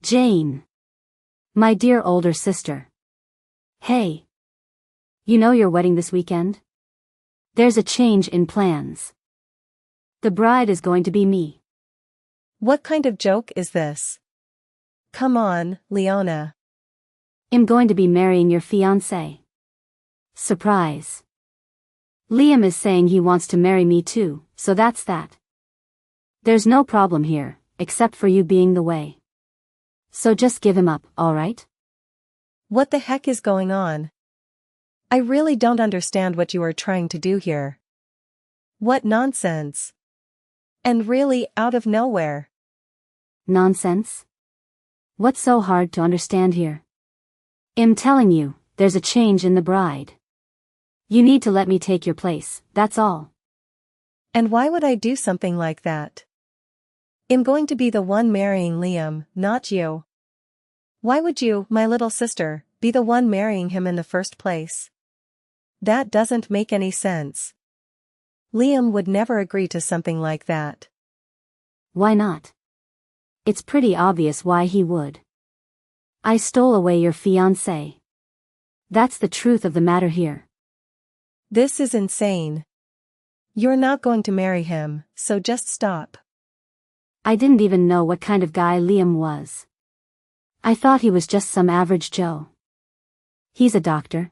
Jane. My dear older sister. Hey. You know your wedding this weekend? There's a change in plans. The bride is going to be me. What kind of joke is this? Come on, Leona. I'm going to be marrying your fiance. Surprise. Liam is saying he wants to marry me too, so that's that. There's no problem here, except for you being the way. So just give him up, alright? What the heck is going on? I really don't understand what you are trying to do here. What nonsense. And really out of nowhere. Nonsense? What's so hard to understand here? I'm telling you, there's a change in the bride. You need to let me take your place, that's all. And why would I do something like that? I'm going to be the one marrying Liam, not you. Why would you, my little sister, be the one marrying him in the first place? That doesn't make any sense. Liam would never agree to something like that. Why not? It's pretty obvious why he would. I stole away your fiancé. That's the truth of the matter here. This is insane. You're not going to marry him, so just stop. I didn't even know what kind of guy Liam was. I thought he was just some average Joe. He's a doctor.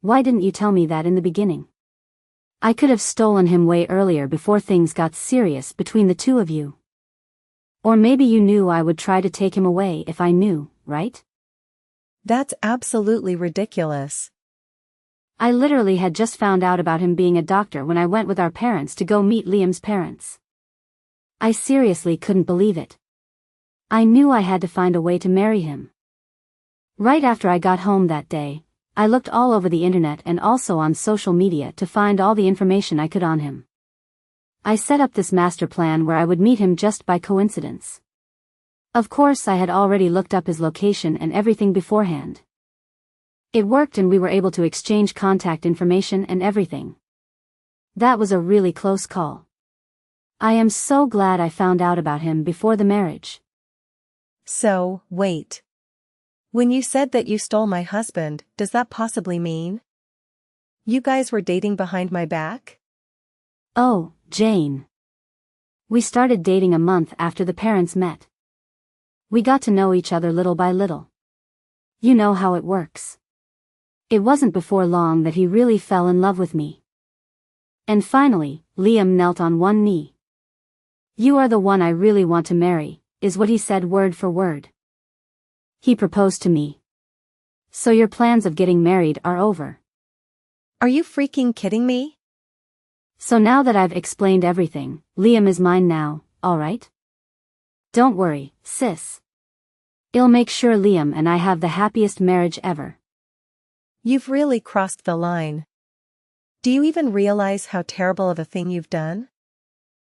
Why didn't you tell me that in the beginning? I could have stolen him way earlier before things got serious between the two of you. Or maybe you knew I would try to take him away if I knew, right? That's absolutely ridiculous. I literally had just found out about him being a doctor when I went with our parents to go meet Liam's parents. I seriously couldn't believe it. I knew I had to find a way to marry him. Right after I got home that day, I looked all over the internet and also on social media to find all the information I could on him. I set up this master plan where I would meet him just by coincidence. Of course, I had already looked up his location and everything beforehand. It worked and we were able to exchange contact information and everything. That was a really close call. I am so glad I found out about him before the marriage. So, wait. When you said that you stole my husband, does that possibly mean you guys were dating behind my back? Oh, Jane. We started dating a month after the parents met. We got to know each other little by little. You know how it works. It wasn't before long that he really fell in love with me. And finally, Liam knelt on one knee. You are the one I really want to marry, is what he said word for word. He proposed to me. So your plans of getting married are over. Are you freaking kidding me? So now that I've explained everything, Liam is mine now, alright? Don't worry, sis. I'll make sure Liam and I have the happiest marriage ever. You've really crossed the line. Do you even realize how terrible of a thing you've done?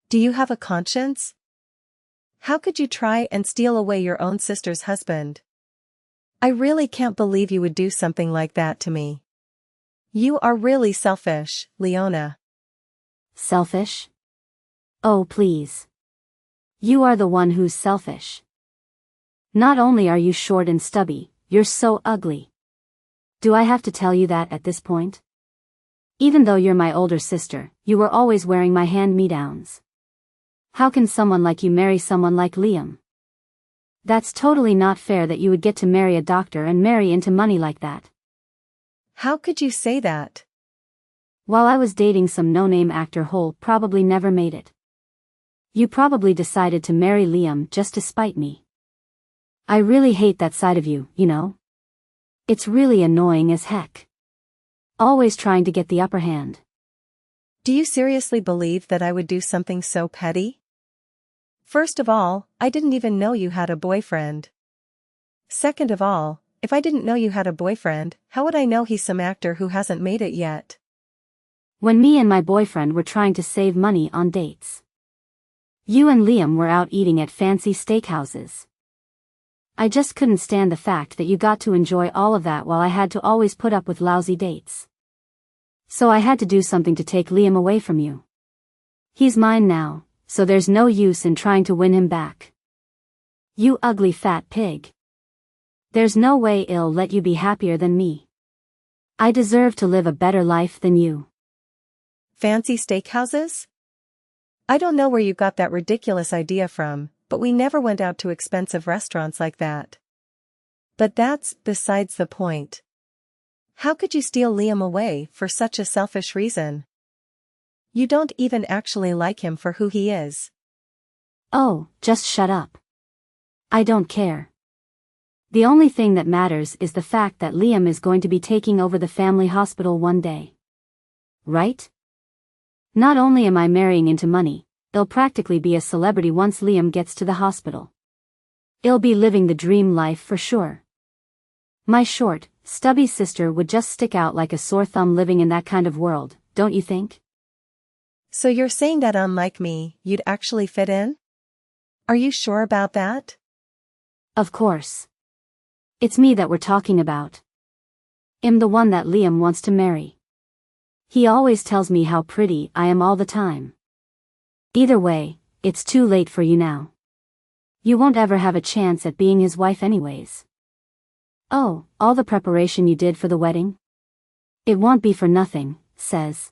Do you have a conscience? How could you try and steal away your own sister's husband? I really can't believe you would do something like that to me. You are really selfish, Leona. Selfish? Oh, please. You are the one who's selfish. Not only are you short and stubby, you're so ugly. Do I have to tell you that at this point? Even though you're my older sister, you were always wearing my hand-me-downs. How can someone like you marry someone like Liam? That's totally not fair that you would get to marry a doctor and marry into money like that. How could you say that? While I was dating some no-name actor who probably never made it. You probably decided to marry Liam just to spite me. I really hate that side of you, you know? It's really annoying as heck. Always trying to get the upper hand. Do you seriously believe that I would do something so petty? First of all, I didn't even know you had a boyfriend. Second of all, if I didn't know you had a boyfriend, how would I know he's some actor who hasn't made it yet? When me and my boyfriend were trying to save money on dates. You and Liam were out eating at fancy steakhouses. I just couldn't stand the fact that you got to enjoy all of that while I had to always put up with lousy dates. So I had to do something to take Liam away from you. He's mine now, so there's no use in trying to win him back. You ugly fat pig. There's no way I'll let you be happier than me. I deserve to live a better life than you. Fancy steakhouses? I don't know where you got that ridiculous idea from, but we never went out to expensive restaurants like that. But that's besides the point. How could you steal Liam away for such a selfish reason? You don't even actually like him for who he is. Oh, just shut up. I don't care. The only thing that matters is the fact that Liam is going to be taking over the family hospital one day. Right? Not only am I marrying into money, I'll practically be a celebrity once Liam gets to the hospital. I'll be living the dream life for sure. My short, stubby sister would just stick out like a sore thumb living in that kind of world, don't you think? So you're saying that unlike me, you'd actually fit in? Are you sure about that? Of course. It's me that we're talking about. I'm the one that Liam wants to marry. He always tells me how pretty I am all the time. Either way, it's too late for you now. You won't ever have a chance at being his wife anyways. Oh, all the preparation you did for the wedding? It won't be for nothing, says.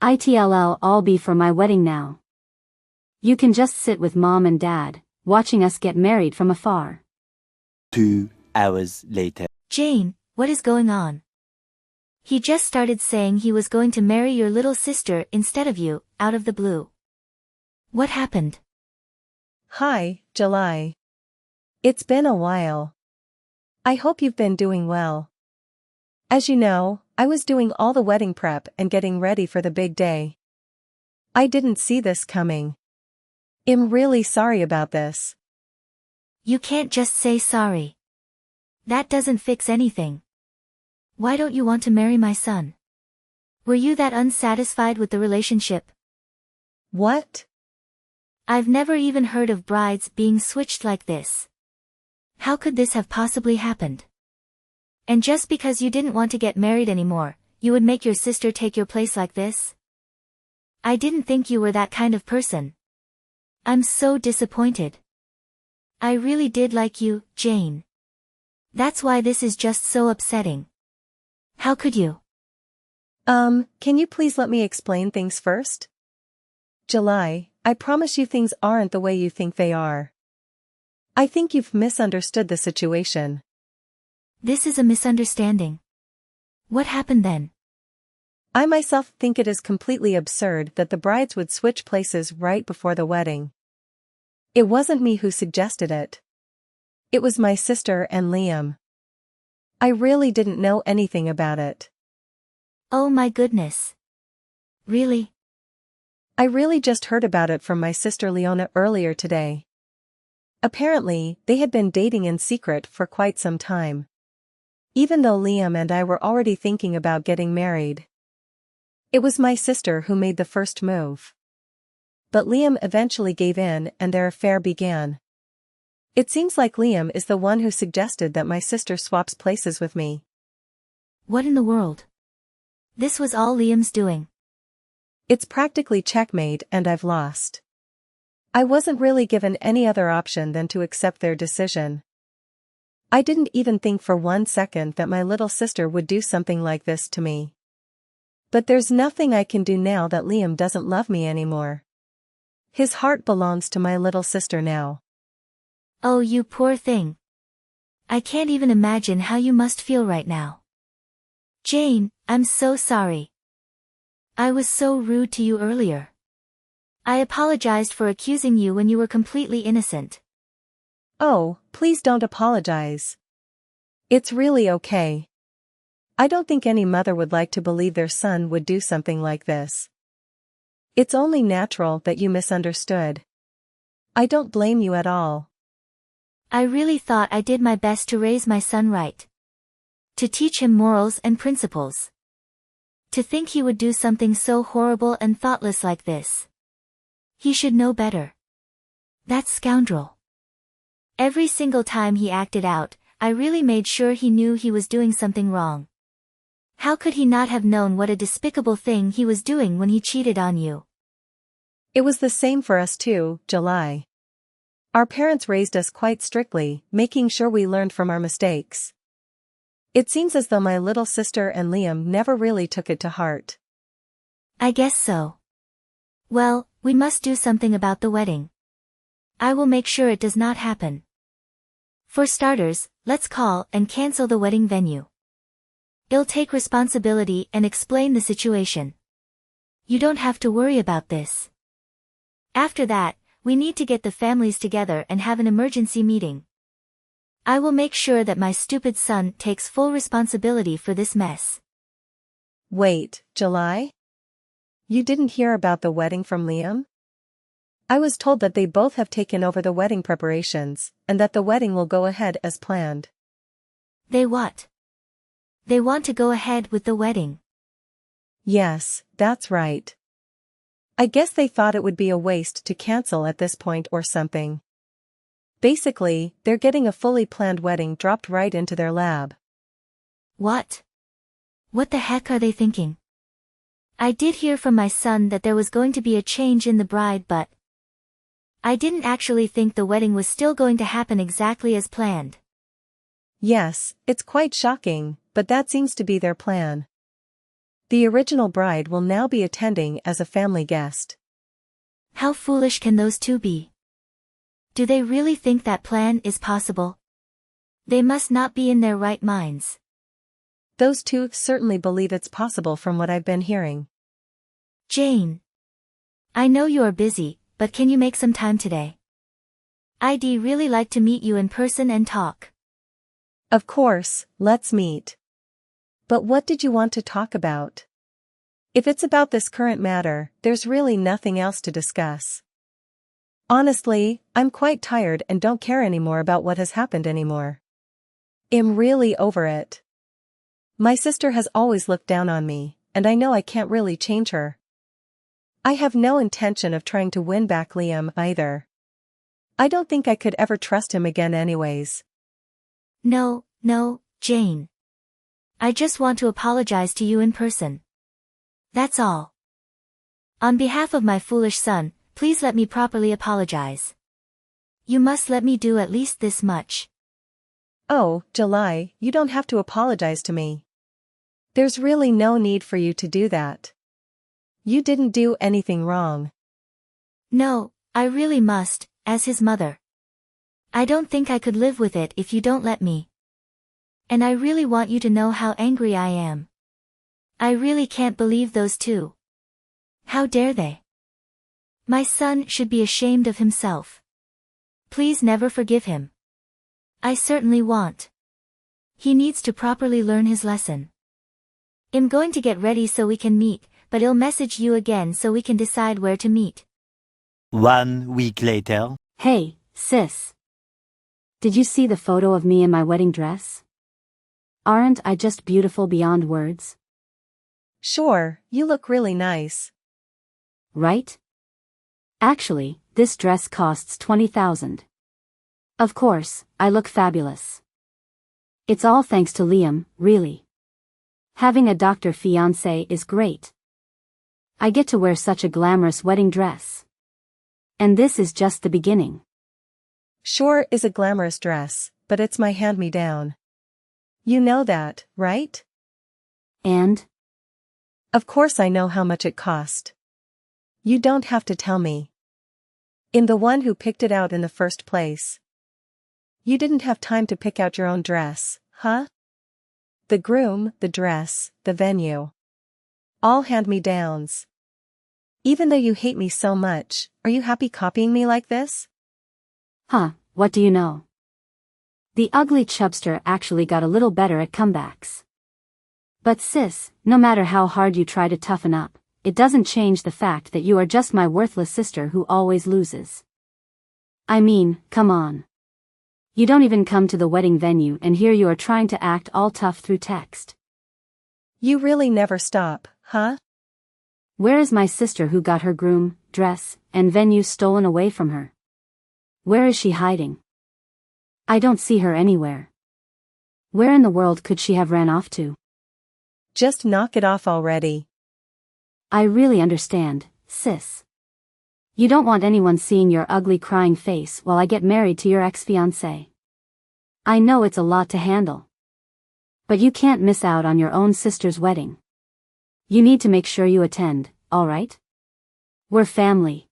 It'll all be for my wedding now. You can just sit with Mom and Dad, watching us get married from afar. 2 hours later. Jane, what is going on? He just started saying he was going to marry your little sister instead of you, out of the blue. What happened? Hi, July. It's been a while. I hope you've been doing well. As you know, I was doing all the wedding prep and getting ready for the big day. I didn't see this coming. I'm really sorry about this. You can't just say sorry. That doesn't fix anything. Why don't you want to marry my son? Were you that unsatisfied with the relationship? What? I've never even heard of brides being switched like this. How could this have possibly happened? And just because you didn't want to get married anymore, you would make your sister take your place like this? I didn't think you were that kind of person. I'm so disappointed. I really did like you, Jane. That's why this is just so upsetting. How could you? Can you please let me explain things first? July, I promise you things aren't the way you think they are. I think you've misunderstood the situation. This is a misunderstanding. What happened then? I myself think it is completely absurd that the brides would switch places right before the wedding. It wasn't me who suggested it. It was my sister and Liam. I really didn't know anything about it. Oh my goodness. Really? I really just heard about it from my sister Leona earlier today. Apparently, they had been dating in secret for quite some time. Even though Liam and I were already thinking about getting married. It was my sister who made the first move. But Liam eventually gave in and their affair began. It seems like Liam is the one who suggested that my sister swaps places with me. What in the world? This was all Liam's doing. It's practically checkmate and I've lost. I wasn't really given any other option than to accept their decision. I didn't even think for 1 second that my little sister would do something like this to me. But there's nothing I can do now that Liam doesn't love me anymore. His heart belongs to my little sister now. Oh, you poor thing. I can't even imagine how you must feel right now. Jane, I'm so sorry. I was so rude to you earlier. I apologized for accusing you when you were completely innocent. Oh, please don't apologize. It's really okay. I don't think any mother would like to believe their son would do something like this. It's only natural that you misunderstood. I don't blame you at all. I really thought I did my best to raise my son right. To teach him morals and principles. To think he would do something so horrible and thoughtless like this. He should know better. That scoundrel. Every single time he acted out, I really made sure he knew he was doing something wrong. How could he not have known what a despicable thing he was doing when he cheated on you? It was the same for us too, July. Our parents raised us quite strictly, making sure we learned from our mistakes. It seems as though my little sister and Liam never really took it to heart. I guess so. Well, we must do something about the wedding. I will make sure it does not happen. For starters, let's call and cancel the wedding venue. I'll take responsibility and explain the situation. You don't have to worry about this. After that, we need to get the families together and have an emergency meeting. I will make sure that my stupid son takes full responsibility for this mess. Wait, July? You didn't hear about the wedding from Liam? I was told that they both have taken over the wedding preparations, and that the wedding will go ahead as planned. They what? They want to go ahead with the wedding. Yes, that's right. I guess they thought it would be a waste to cancel at this point or something. Basically, they're getting a fully planned wedding dropped right into their lab. What? What the heck are they thinking? I did hear from my son that there was going to be a change in the bride, but I didn't actually think the wedding was still going to happen exactly as planned. Yes, it's quite shocking, but that seems to be their plan. The original bride will now be attending as a family guest. How foolish can those two be? Do they really think that plan is possible? They must not be in their right minds. Those two certainly believe it's possible from what I've been hearing. Jane. I know you are busy, but can you make some time today? I'd really like to meet you in person and talk. Of course, let's meet. But what did you want to talk about? If it's about this current matter, there's really nothing else to discuss. Honestly, I'm quite tired and don't care anymore about what has happened anymore. I'm really over it. My sister has always looked down on me, and I know I can't really change her. I have no intention of trying to win back Liam either. I don't think I could ever trust him again anyways. No, Jane. I just want to apologize to you in person. That's all. On behalf of my foolish son, please let me properly apologize. You must let me do at least this much. Oh, July, you don't have to apologize to me. There's really no need for you to do that. You didn't do anything wrong. No, I really must, as his mother. I don't think I could live with it if you don't let me. And I really want you to know how angry I am. I really can't believe those two. How dare they? My son should be ashamed of himself. Please never forgive him. I certainly won't. He needs to properly learn his lesson. I'm going to get ready so we can meet, but I'll message you again so we can decide where to meet. 1 week later. Hey, sis. Did you see the photo of me in my wedding dress? Aren't I just beautiful beyond words? Sure, you look really nice. Right? Actually, this dress costs $20,000. Of course, I look fabulous. It's all thanks to Liam, really. Having a doctor fiance is great. I get to wear such a glamorous wedding dress. And this is just the beginning. Sure is a glamorous dress, but it's my hand-me-down. You know that, right? And? Of course I know how much it cost. You don't have to tell me. I'm the one who picked it out in the first place. You didn't have time to pick out your own dress, huh? The groom, the dress, the venue. All hand-me-downs. Even though you hate me so much, are you happy copying me like this? Huh, what do you know? The ugly chubster actually got a little better at comebacks. But sis, no matter how hard you try to toughen up, it doesn't change the fact that you are just my worthless sister who always loses. I mean, come on. You don't even come to the wedding venue and here you are trying to act all tough through text. You really never stop, huh? Where is my sister who got her groom, dress, and venue stolen away from her? Where is she hiding? I don't see her anywhere. Where in the world could she have ran off to? Just knock it off already. I really understand, sis. You don't want anyone seeing your ugly crying face while I get married to your ex-fiance. I know it's a lot to handle. But you can't miss out on your own sister's wedding. You need to make sure you attend, alright? We're family.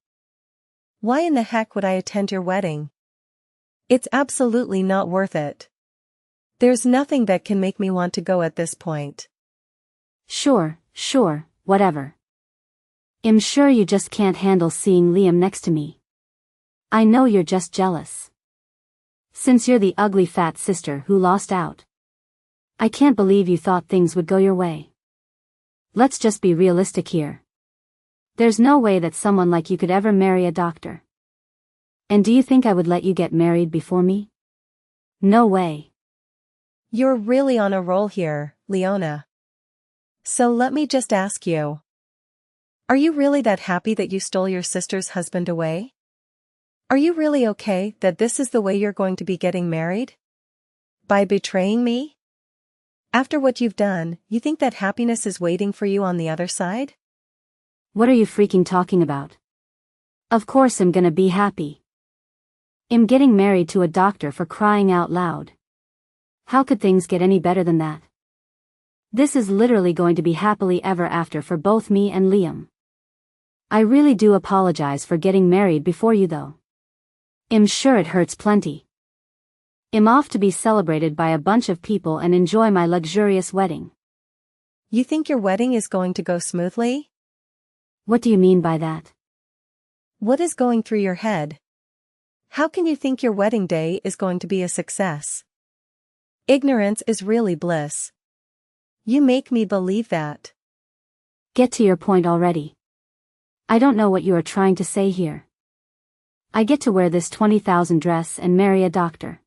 Why in the heck would I attend your wedding? It's absolutely not worth it. There's nothing that can make me want to go at this point. Sure, whatever. I'm sure you just can't handle seeing Liam next to me. I know you're just jealous. Since you're the ugly fat sister who lost out. I can't believe you thought things would go your way. Let's just be realistic here. There's no way that someone like you could ever marry a doctor. And do you think I would let you get married before me? No way. You're really on a roll here, Leona. So let me just ask you. Are you really that happy that you stole your sister's husband away? Are you really okay that this is the way you're going to be getting married? By betraying me? After what you've done, you think that happiness is waiting for you on the other side? What are you freaking talking about? Of course I'm gonna be happy. I'm getting married to a doctor, for crying out loud. How could things get any better than that? This is literally going to be happily ever after for both me and Liam. I really do apologize for getting married before you though. I'm sure it hurts plenty. I'm off to be celebrated by a bunch of people and enjoy my luxurious wedding. You think your wedding is going to go smoothly? What do you mean by that? What is going through your head? How can you think your wedding day is going to be a success? Ignorance is really bliss. You make me believe that. Get to your point already. I don't know what you are trying to say here. I get to wear this 20,000 dress and marry a doctor.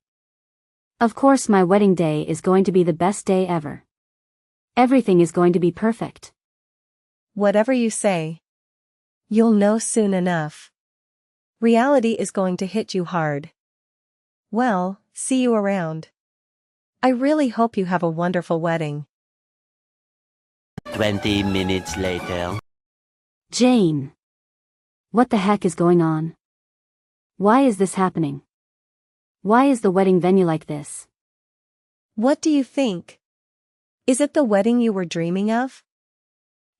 Of course my wedding day is going to be the best day ever. Everything is going to be perfect. Whatever you say. You'll know soon enough. Reality is going to hit you hard. Well, see you around. I really hope you have a wonderful wedding. 20 minutes later. Jane. What the heck is going on? Why is this happening? Why is the wedding venue like this? What do you think? Is it the wedding you were dreaming of?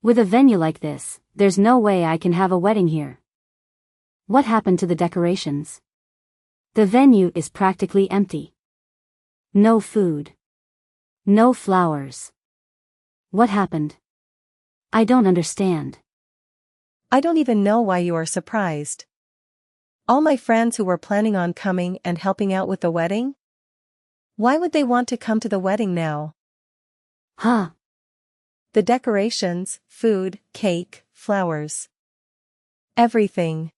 With a venue like this, there's no way I can have a wedding here. What happened to the decorations? The venue is practically empty. No food. No flowers. What happened? I don't understand. I don't even know why you are surprised. All my friends who were planning on coming and helping out with the wedding? Why would they want to come to the wedding now? Huh? The decorations, food, cake, flowers. Everything.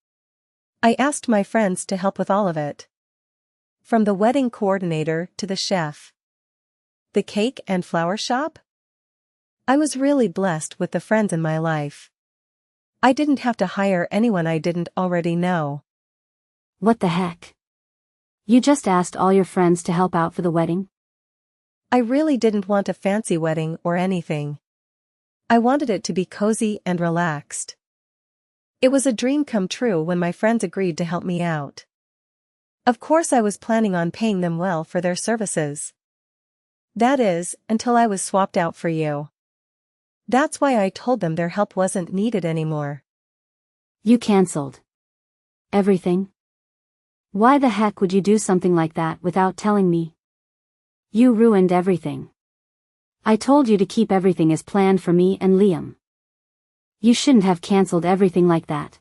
I asked my friends to help with all of it. From the wedding coordinator to the chef. The cake and flower shop? I was really blessed with the friends in my life. I didn't have to hire anyone I didn't already know. What the heck? You just asked all your friends to help out for the wedding? I really didn't want a fancy wedding or anything. I wanted it to be cozy and relaxed. It was a dream come true when my friends agreed to help me out. Of course I was planning on paying them well for their services. That is, until I was swapped out for you. That's why I told them their help wasn't needed anymore. You canceled everything? Why the heck would you do something like that without telling me? You ruined everything. I told you to keep everything as planned for me and Liam. You shouldn't have canceled everything like that.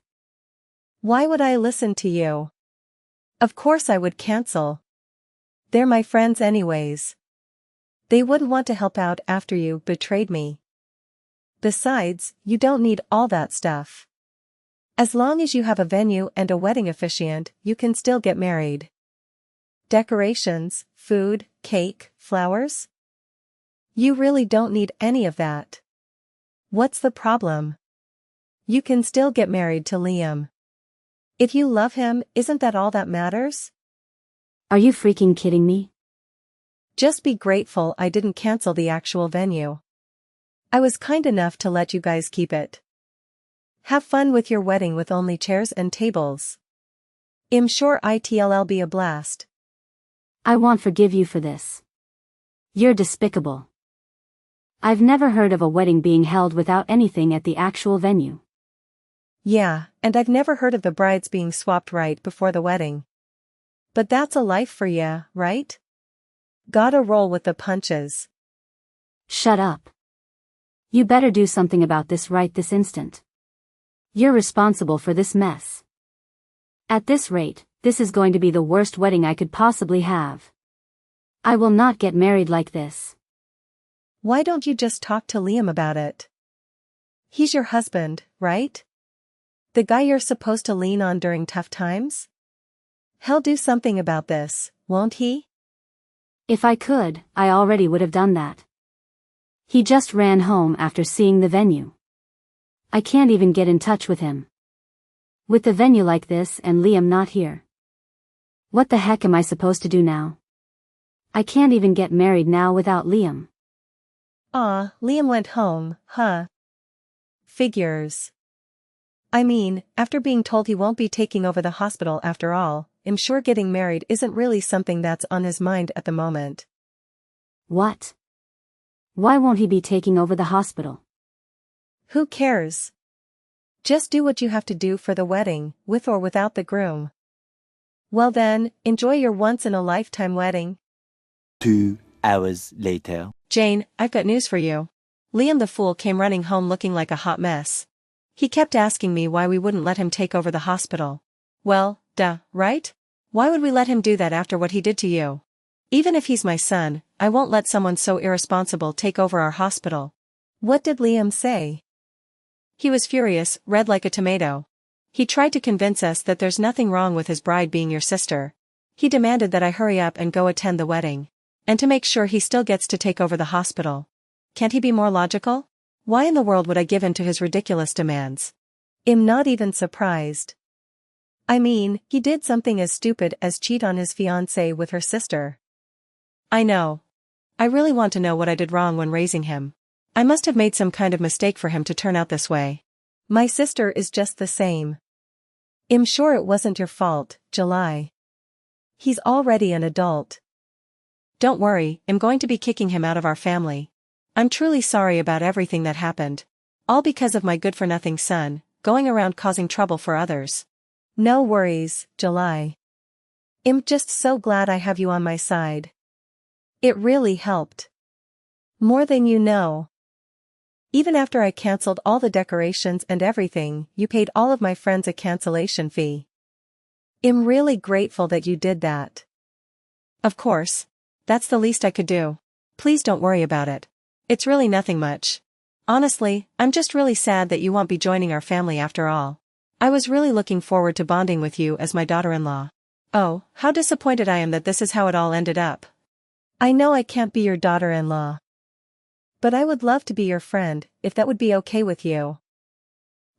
Why would I listen to you? Of course I would cancel. They're my friends anyways. They wouldn't want to help out after you betrayed me. Besides, you don't need all that stuff. As long as you have a venue and a wedding officiant, you can still get married. Decorations, food, cake, flowers? You really don't need any of that. What's the problem? You can still get married to Liam. If you love him, isn't that all that matters? Are you freaking kidding me? Just be grateful I didn't cancel the actual venue. I was kind enough to let you guys keep it. Have fun with your wedding with only chairs and tables. I'm sure it'll be a blast. I won't forgive you for this. You're despicable. I've never heard of a wedding being held without anything at the actual venue. Yeah, and I've never heard of the brides being swapped right before the wedding. But that's a life for ya, right? Gotta roll with the punches. Shut up. You better do something about this right this instant. You're responsible for this mess. At this rate, this is going to be the worst wedding I could possibly have. I will not get married like this. Why don't you just talk to Liam about it? He's your husband, right? The guy you're supposed to lean on during tough times? He'll do something about this, won't he? If I could, I already would have done that. He just ran home after seeing the venue. I can't even get in touch with him. With the venue like this and Liam not here. What the heck am I supposed to do now? I can't even get married now without Liam. Aw, Liam went home, huh? Figures. I mean, after being told he won't be taking over the hospital after all, I'm sure getting married isn't really something that's on his mind at the moment. What? Why won't he be taking over the hospital? Who cares? Just do what you have to do for the wedding, with or without the groom. Well then, enjoy your once-in-a-lifetime wedding. 2 hours later. Jane, I've got news for you. Liam the fool came running home looking like a hot mess. He kept asking me why we wouldn't let him take over the hospital. Well, duh, right? Why would we let him do that after what he did to you? Even if he's my son, I won't let someone so irresponsible take over our hospital. What did Liam say? He was furious, red like a tomato. He tried to convince us that there's nothing wrong with his bride being your sister. He demanded that I hurry up and go attend the wedding. And to make sure he still gets to take over the hospital. Can't he be more logical? Why in the world would I give in to his ridiculous demands? I'm not even surprised. I mean, he did something as stupid as cheat on his fiance with her sister. I know. I really want to know what I did wrong when raising him. I must have made some kind of mistake for him to turn out this way. My sister is just the same. I'm sure it wasn't your fault, July. He's already an adult. Don't worry, I'm going to be kicking him out of our family. I'm truly sorry about everything that happened. All because of my good-for-nothing son, going around causing trouble for others. No worries, July. I'm just so glad I have you on my side. It really helped. More than you know. Even after I cancelled all the decorations and everything, you paid all of my friends a cancellation fee. I'm really grateful that you did that. Of course. That's the least I could do. Please don't worry about it. It's really nothing much. Honestly, I'm just really sad that you won't be joining our family after all. I was really looking forward to bonding with you as my daughter-in-law. Oh, how disappointed I am that this is how it all ended up. I know I can't be your daughter-in-law. But I would love to be your friend, if that would be okay with you.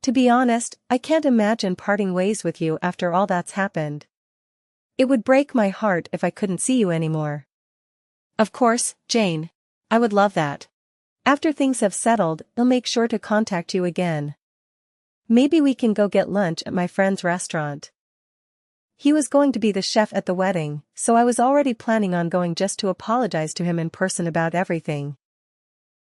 To be honest, I can't imagine parting ways with you after all that's happened. It would break my heart if I couldn't see you anymore. Of course, Jane. I would love that. After things have settled, I'll make sure to contact you again. Maybe we can go get lunch at my friend's restaurant. He was going to be the chef at the wedding, so I was already planning on going just to apologize to him in person about everything.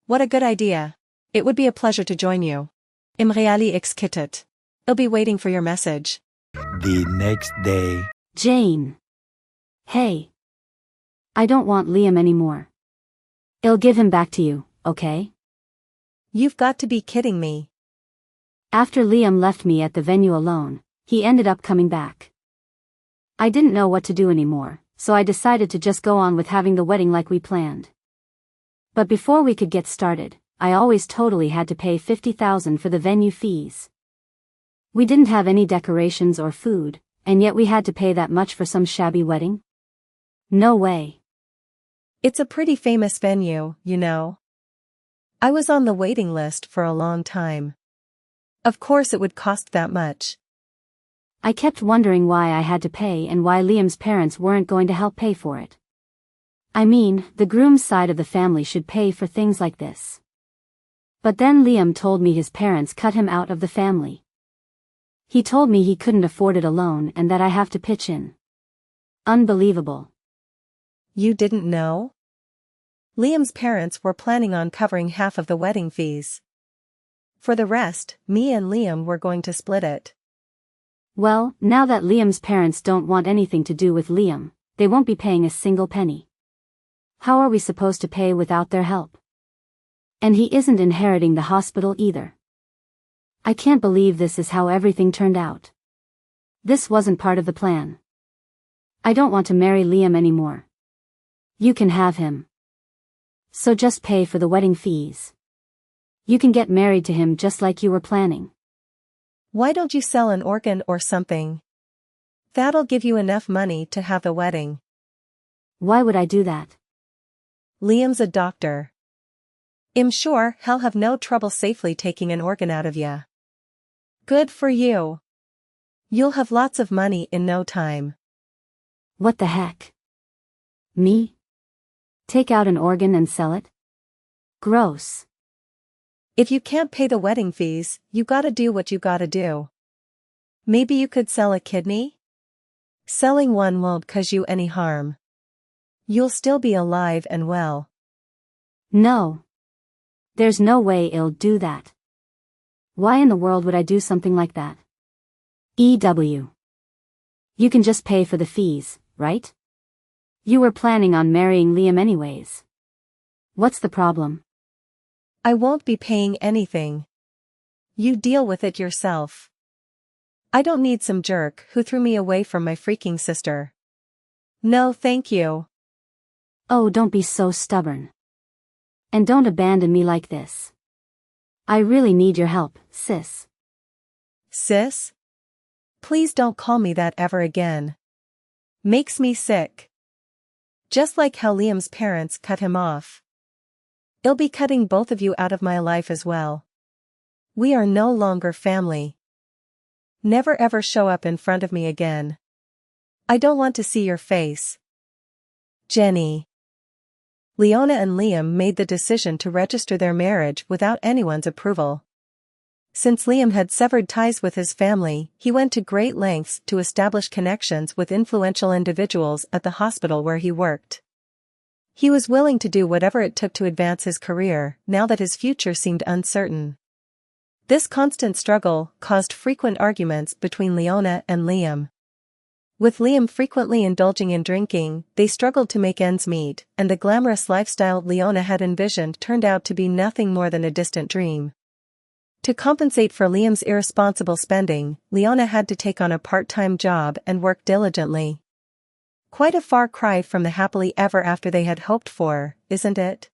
What a good idea. It would be a pleasure to join you. I'm really excited. I'll be waiting for your message. The next day. Jane. Hey. I don't want Liam anymore. I'll give him back to you, okay? You've got to be kidding me. After Liam left me at the venue alone, he ended up coming back. I didn't know what to do anymore, so I decided to just go on with having the wedding like we planned. But before we could get started, I always totally had to pay $50,000 for the venue fees. We didn't have any decorations or food, and yet we had to pay that much for some shabby wedding? No way. It's a pretty famous venue, you know. I was on the waiting list for a long time. Of course it would cost that much. I kept wondering why I had to pay and why Liam's parents weren't going to help pay for it. I mean, the groom's side of the family should pay for things like this. But then Liam told me his parents cut him out of the family. He told me he couldn't afford it alone and that I have to pitch in. Unbelievable. You didn't know? Liam's parents were planning on covering half of the wedding fees. For the rest, me and Liam were going to split it. Well, now that Liam's parents don't want anything to do with Liam, they won't be paying a single penny. How are we supposed to pay without their help? And he isn't inheriting the hospital either. I can't believe this is how everything turned out. This wasn't part of the plan. I don't want to marry Liam anymore. You can have him. So just pay for the wedding fees. You can get married to him just like you were planning. Why don't you sell an organ or something? That'll give you enough money to have the wedding. Why would I do that? Liam's a doctor. I'm sure he'll have no trouble safely taking an organ out of ya. Good for you. You'll have lots of money in no time. What the heck? Me? Take out an organ and sell it? Gross. If you can't pay the wedding fees, you gotta do what you gotta do. Maybe you could sell a kidney? Selling one won't cause you any harm. You'll still be alive and well. No. There's no way I'll do that. Why in the world would I do something like that? EW. You can just pay for the fees, right? You were planning on marrying Liam anyways. What's the problem? I won't be paying anything. You deal with it yourself. I don't need some jerk who threw me away from my freaking sister. No, thank you. Oh, don't be so stubborn. And don't abandon me like this. I really need your help, sis. Sis? Please don't call me that ever again. Makes me sick. Just like how Liam's parents cut him off. I'll be cutting both of you out of my life as well. We are no longer family. Never ever show up in front of me again. I don't want to see your face. Jenny. Leona and Liam made the decision to register their marriage without anyone's approval. Since Liam had severed ties with his family, he went to great lengths to establish connections with influential individuals at the hospital where he worked. He was willing to do whatever it took to advance his career, now that his future seemed uncertain. This constant struggle caused frequent arguments between Leona and Liam. With Liam frequently indulging in drinking, they struggled to make ends meet, and the glamorous lifestyle Leona had envisioned turned out to be nothing more than a distant dream. To compensate for Liam's irresponsible spending, Leona had to take on a part-time job and work diligently. Quite a far cry from the happily ever after they had hoped for, isn't it?